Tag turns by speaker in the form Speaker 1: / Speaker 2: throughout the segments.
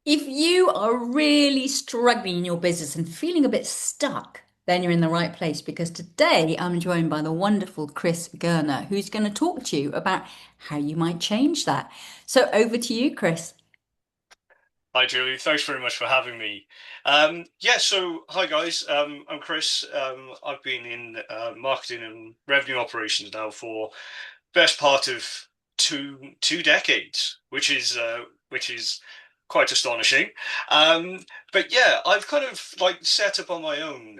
Speaker 1: If you are really struggling in your business and feeling a bit stuck, then you're in the right place because today I'm joined by the wonderful Chris Gurner, who's going to talk to you about how you might change that. So over to you, Chris.
Speaker 2: Hi, Julie. Thanks very much for having me. So hi guys. I'm Chris. I've been in marketing and revenue operations now for best part of two decades, which is quite astonishing. Um, but yeah, I've kind of like set up on my own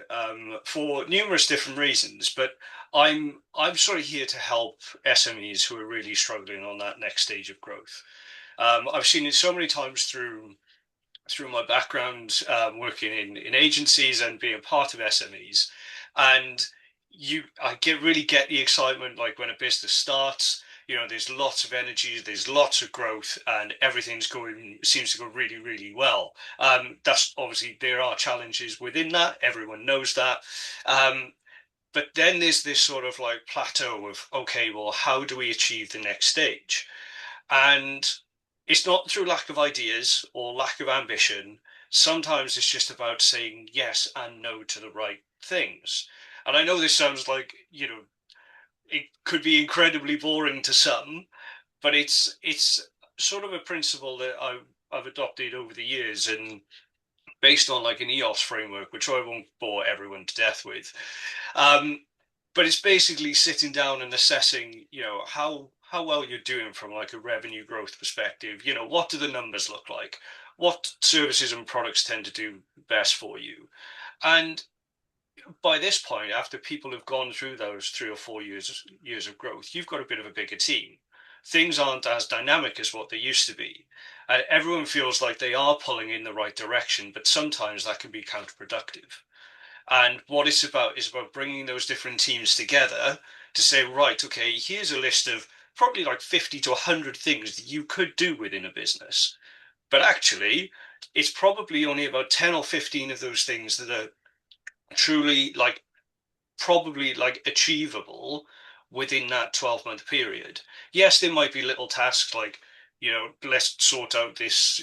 Speaker 2: for numerous different reasons. But I'm sort of here to help SMEs who are really struggling on that next stage of growth. I've seen it so many times through my background working in agencies and being part of SMEs. And I really get the excitement like when a business starts, there's lots of energy, there's lots of growth, and seems to go really, really well. That's obviously there are challenges within that, everyone knows that. Um, but then there's this sort of like plateau of, okay, well, how do we achieve the next stage? And it's not through lack of ideas or lack of ambition. Sometimes it's just about saying yes and no to the right things. And I know this sounds like, it could be incredibly boring to some, but it's sort of a principle that I've adopted over the years and based on like an EOS framework, which I won't bore everyone to death with. Um, but it's basically sitting down and assessing, how well you're doing from like a revenue growth perspective. What do the numbers look like? What services and products tend to do best for you? And by this point, after people have gone through those 3 or 4 years of growth, you've got a bit of a bigger team. Things aren't as dynamic as what they used to be. Everyone feels like they are pulling in the right direction, but sometimes that can be counterproductive. And what it's about is about bringing those different teams together to say, right, okay, here's a list of probably like 50 to 100 things that you could do within a business. But actually, it's probably only about 10 or 15 of those things that are truly like probably like achievable within that 12-month period. Yes, there might be little tasks like, let's sort out this,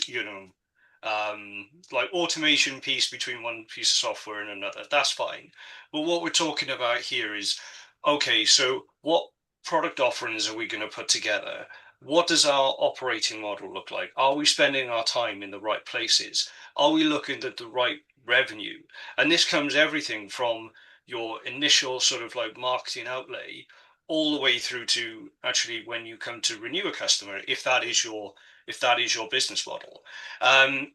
Speaker 2: like automation piece between one piece of software and another. That's fine. But what we're talking about here is, okay, so what product offerings are we going to put together? What does our operating model look like? Are we spending our time in the right places? Are we looking at the right revenue? And this comes everything from your initial sort of like marketing outlay all the way through to actually when you come to renew a customer, if that is your business model. Um,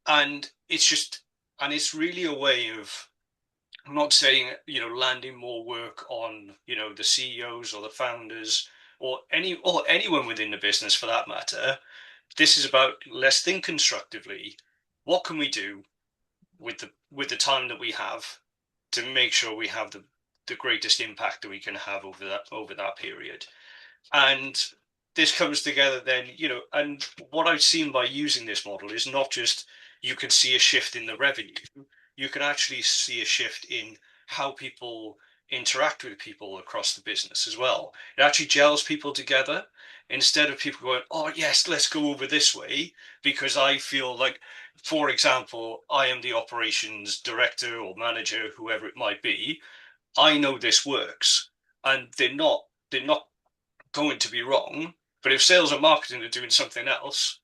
Speaker 2: and it's really a way of, I'm not saying, landing more work on, the CEOs or the founders or anyone within the business for that matter. This is about, let's think constructively. What can we do with the time that we have to make sure we have the greatest impact that we can have over that period. And this comes together then, and what I've seen by using this model is not just you can see a shift in the revenue, you can actually see a shift in how people interact with people across the business as well. It actually gels people together instead of people going, oh, yes, let's go over this way because I feel like, for example, I am the operations director or manager, whoever it might be. I know this works, and they're not going to be wrong. But if sales and marketing are doing something else,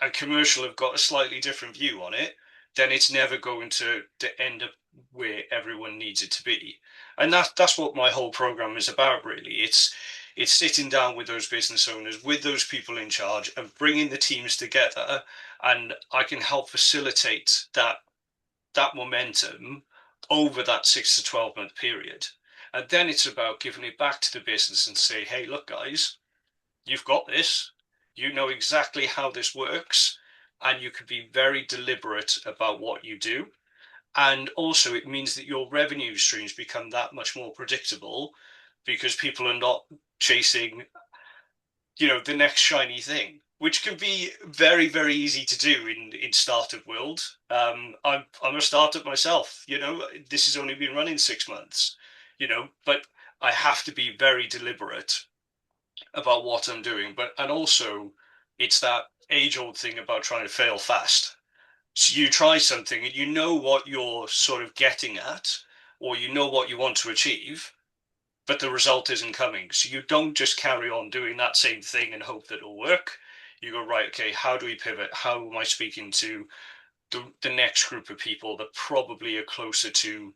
Speaker 2: and commercial have got a slightly different view on it, then it's never going to end up where everyone needs it to be. And that's what my whole program is about, really. It's sitting down with those business owners, with those people in charge, and bringing the teams together. And I can help facilitate that momentum over that 6 to 12 month period. And then it's about giving it back to the business and say, hey, look, guys, you've got this. You know exactly how this works. And you can be very deliberate about what you do. And also, it means that your revenue streams become that much more predictable because people are not chasing, the next shiny thing, which can be very, very easy to do in startup world. I'm a startup myself. This has only been running 6 months. But I have to be very deliberate about what I'm doing. And also, it's that age old thing about trying to fail fast. So you try something and you know what you're sort of getting at, or you know what you want to achieve, but the result isn't coming. So you don't just carry on doing that same thing and hope that it'll work. You go, right, okay, how do we pivot? How am I speaking to the next group of people that probably are closer to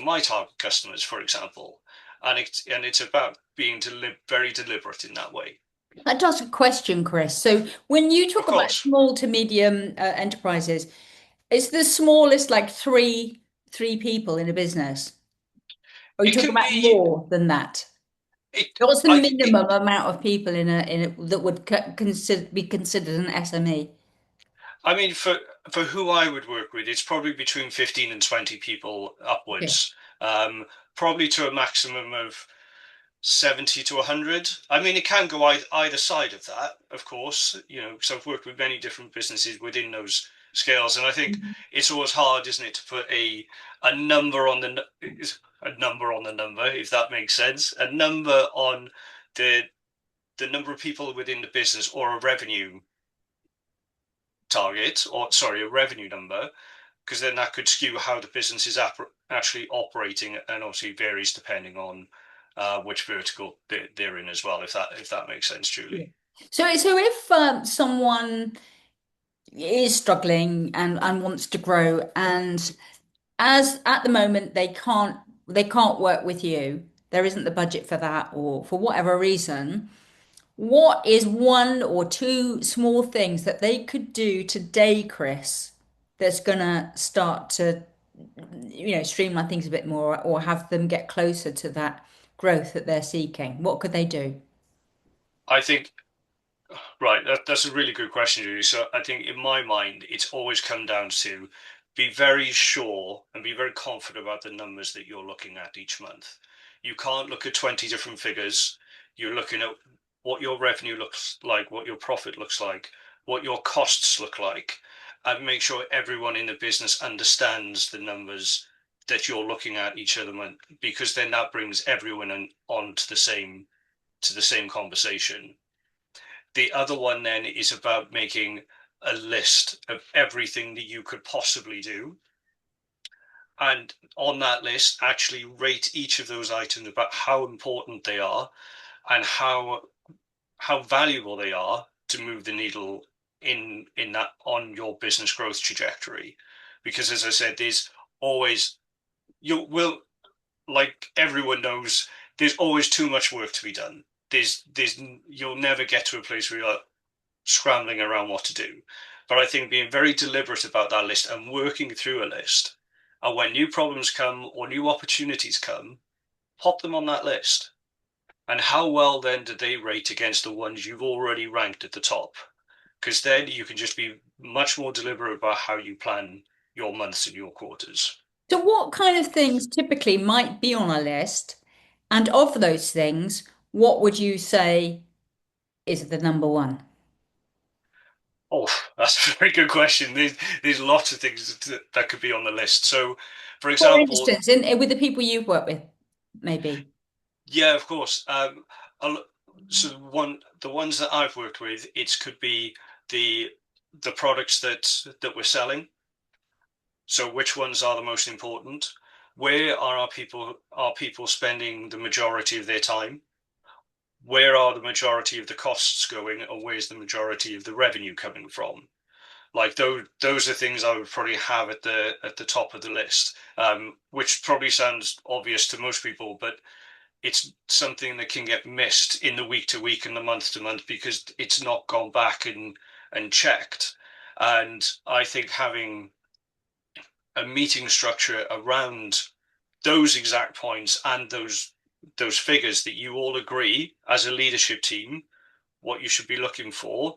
Speaker 2: my target customers, for example? And it's about being very deliberate in that way.
Speaker 1: That does a question, Chris. So when you
Speaker 2: Of
Speaker 1: talk about
Speaker 2: course,
Speaker 1: small to medium enterprises, is the smallest like three people in a business? Or you
Speaker 2: it
Speaker 1: talk
Speaker 2: can
Speaker 1: about
Speaker 2: be.
Speaker 1: more than that?
Speaker 2: It.
Speaker 1: What's the
Speaker 2: I think it.
Speaker 1: minimum amount of people in a that would be considered an SME?
Speaker 2: I mean, for who I would work with, it's probably between 15 and 20 people
Speaker 1: Okay.
Speaker 2: upwards. Probably to a maximum of 70 to 100. I mean, it can go either side of that, of course, because I've worked with many different businesses within those scales. And I think
Speaker 1: Mhm.
Speaker 2: it's always hard, isn't it, to put a number on a number on the number, if that makes sense, a number on the the number of people within the business or a revenue target, or sorry, a revenue number, because then that could skew how the business is actually operating, and obviously varies depending on which vertical they're in as well. If that makes sense,
Speaker 1: Yeah.
Speaker 2: Julie.
Speaker 1: So if someone is struggling and wants to grow, and as at the moment they can't work with you, there isn't the budget for that, or for whatever reason, what is one or two small things that they could do today, Chris, that's gonna start to, streamline things a bit more or have them get closer to that growth that they're seeking? What could they do?
Speaker 2: I think Right, that's a really good question, Julie. So I think in my mind, it's always come down to be very sure and be very confident about the numbers that you're looking at each month. You can't look at 20 different figures. You're looking at what your revenue looks like, what your profit looks like, what your costs look like, and make sure everyone in the business understands the numbers that you're looking at each other month, because then that brings everyone on to the same conversation. The other one then is about making a list of everything that you could possibly do. And on that list, actually rate each of those items about how important they are and how valuable they are to move the needle in that on your business growth trajectory. Because as I said, there's always you will like everyone knows there's always too much work to be done. There's you'll never get to a place where you're like, scrambling around what to do. But I think being very deliberate about that list and working through a list, and when new problems come or new opportunities come, pop them on that list. And how well then do they rate against the ones you've already ranked at the top? Because then you can just be much more deliberate about how you plan your months and your quarters.
Speaker 1: So what kind of things typically might be on a list? And of those things, what would you say is the number one?
Speaker 2: Oh, that's a very good question. There's lots of things that could be on the list. So, for
Speaker 1: For
Speaker 2: example,
Speaker 1: instance, with the people you've worked with, maybe.
Speaker 2: yeah, of course. So the ones that I've worked with, it could be the the products that we're selling. So which ones are the most important? Where are our people spending the majority of their time? Where are the majority of the costs going, and where's the majority of the revenue coming from? Like those are things I would probably have at the top of the list, which probably sounds obvious to most people, but it's something that can get missed in the week to week and the month to month because it's not gone back and checked. And I think having a meeting structure around those exact points and those figures that you all agree as a leadership team what you should be looking for,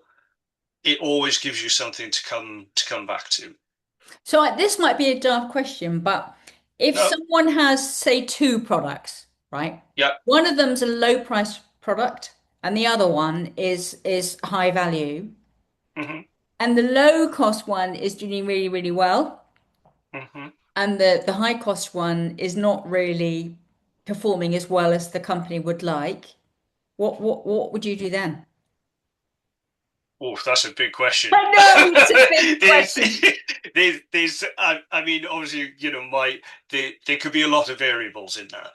Speaker 2: it always gives you something to come back to.
Speaker 1: So this might be a daft question, but if
Speaker 2: No,
Speaker 1: someone has, say, two products, right?
Speaker 2: yeah,
Speaker 1: One of them's a low price product and the other one is high value.
Speaker 2: hmm
Speaker 1: And the low cost one is doing really, really well.
Speaker 2: hmm
Speaker 1: And the high cost one is not really performing as well as the company would like. What would you do then?
Speaker 2: Oh, that's a big question.
Speaker 1: I know it's a big
Speaker 2: there's,
Speaker 1: question.
Speaker 2: I mean, obviously, there could be a lot of variables in that.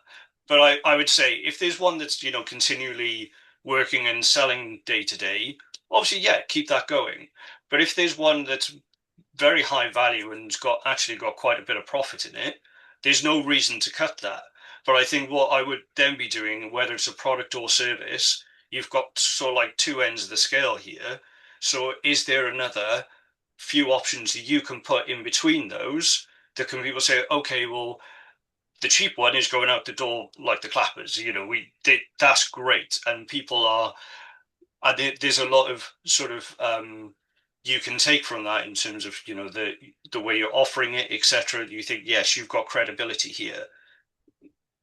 Speaker 2: But I would say if there's one that's, continually working and selling day to day, obviously, yeah, keep that going. But if there's one that's very high value and's got quite a bit of profit in it, there's no reason to cut that. But I think what I would then be doing, whether it's a product or service, you've got sort of like two ends of the scale here. So is there another few options that you can put in between those that can people say, okay, well, the cheap one is going out the door like the clappers. That's great, and people are. There's a lot of sort of you can take from that in terms of the way you're offering it, etc. You think yes, you've got credibility here.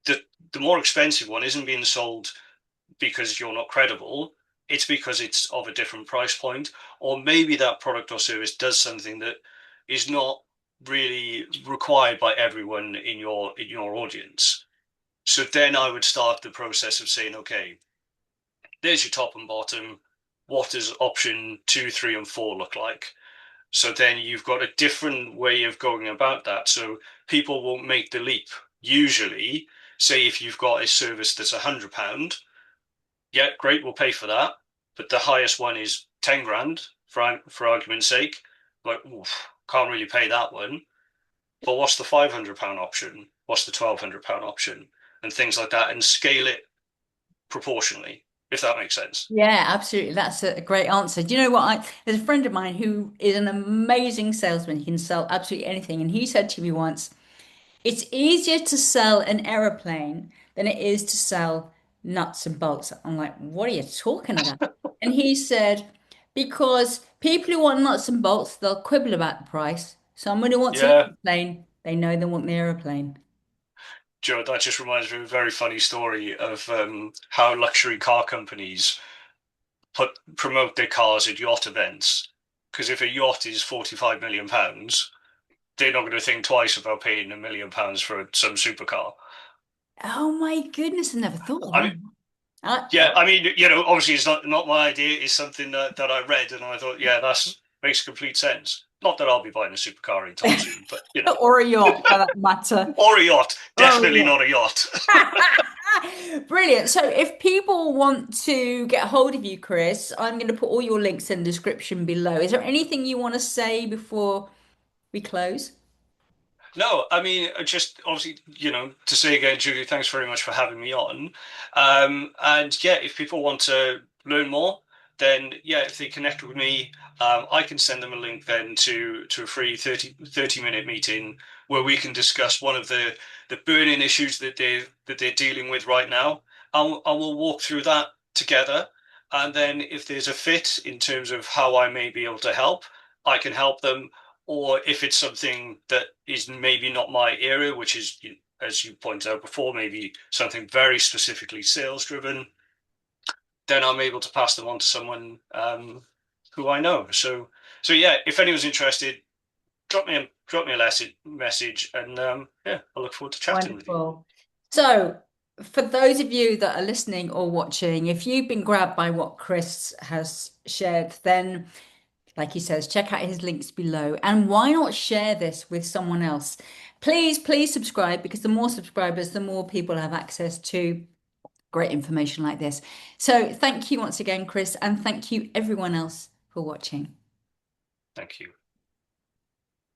Speaker 2: The more expensive one isn't being sold because you're not credible. It's because it's of a different price point, or maybe that product or service does something that is not really required by everyone in your audience. So then I would start the process of saying, okay, there's your top and bottom. What does option two, three, and four look like? So then you've got a different way of going about that. So people won't make the leap. Usually, say if you've got a service that's £100, yeah, great, we'll pay for that. But the highest one is 10 grand for argument's sake. Like, oof, can't really pay that one. But what's the £500 option? What's the £1,200 option? And things like that, and scale it proportionally, if that makes sense.
Speaker 1: Yeah, absolutely. That's a great answer. Do you know what? There's a friend of mine who is an amazing salesman. He can sell absolutely anything. And he said to me once, it's easier to sell an aeroplane than it is to sell nuts and bolts. I'm like, what are you talking about? And he said, because people who want nuts and bolts, they'll quibble about the price. Someone who wants an
Speaker 2: Yeah,
Speaker 1: aeroplane, they know they want the aeroplane.
Speaker 2: Joe, that just reminds me of a very funny story of how luxury car companies promote their cars at yacht events. Because if a yacht is £45 million, they're not going to think twice about paying £1 million for some supercar.
Speaker 1: Oh my goodness, I never thought of
Speaker 2: I mean,
Speaker 1: that. I,
Speaker 2: yeah, I mean, obviously it's not my idea. It's something that I read, and I thought, yeah, that makes complete sense. Not that I'll be buying a supercar anytime soon, but
Speaker 1: or a yacht for that matter.
Speaker 2: or a yacht.
Speaker 1: Or a
Speaker 2: Definitely
Speaker 1: yacht.
Speaker 2: not a yacht.
Speaker 1: Brilliant. So if people want to get a hold of you, Chris, I'm going to put all your links in the description below. Is there anything you want to say before we close?
Speaker 2: No, I mean, just obviously, to say again, Julie, thanks very much for having me on. And yeah, if people want to learn more, then yeah, if they connect with me, I can send them a link then to a free 30 minute meeting where we can discuss one of the burning issues that they're dealing with right now. I will walk through that together. And then if there's a fit in terms of how I may be able to help, I can help them, or if it's something that is maybe not my area, which is, as you pointed out before, maybe something very specifically sales driven, then I'm able to pass them on to someone who I know. So yeah, if anyone's interested, drop me a message, and yeah, I look forward to chatting with you.
Speaker 1: Wonderful. So, for those of you that are listening or watching, if you've been grabbed by what Chris has shared, then like he says, check out his links below. And why not share this with someone else? Please, please subscribe because the more subscribers, the more people have access to great information like this. So thank you once again, Chris, and thank you everyone else for watching.
Speaker 2: Thank you.